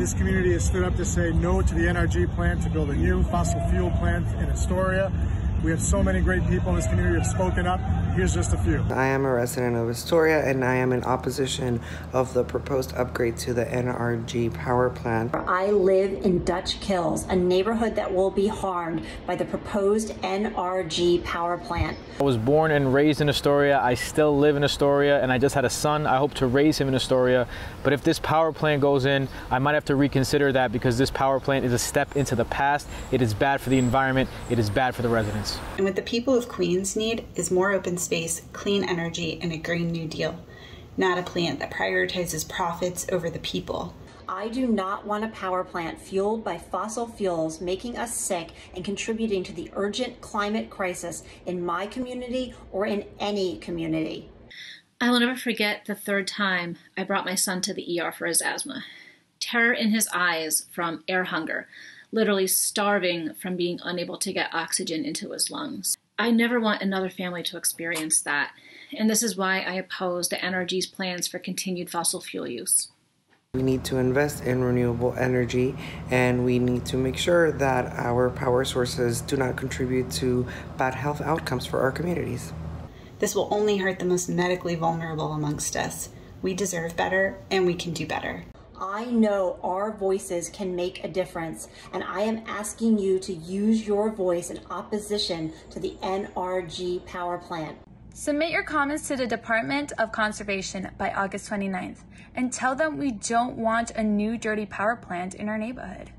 This community has stood up to say no to the NRG plant to build a new fossil fuel plant in Astoria. We have so many great people in this community who have spoken up. Here's just a few. I am a resident of Astoria, and I am in opposition of the proposed upgrade to the NRG power plant. I live in Dutch Kills, a neighborhood that will be harmed by the proposed NRG power plant. I was born and raised in Astoria. I still live in Astoria, and I just had a son. I hope to raise him in Astoria. But if this power plant goes in, I might have to reconsider that, because this power plant is a step into the past. It is bad for the environment. It is bad for the residents. And what the people of Queens need is more open space, clean energy, and a Green New Deal, not a plant that prioritizes profits over the people. I do not want a power plant fueled by fossil fuels making us sick and contributing to the urgent climate crisis in my community or in any community. I will never forget the third time I brought my son to the ER for his asthma. Terror in his eyes from air hunger, literally starving from being unable to get oxygen into his lungs. I never want another family to experience that, and this is why I oppose the NRG's plans for continued fossil fuel use. We need to invest in renewable energy, and we need to make sure that our power sources do not contribute to bad health outcomes for our communities. This will only hurt the most medically vulnerable amongst us. We deserve better, and we can do better. I know our voices can make a difference, and I am asking you to use your voice in opposition to the NRG power plant. Submit your comments to the Department of Conservation by August 29th and tell them we don't want a new dirty power plant in our neighborhood.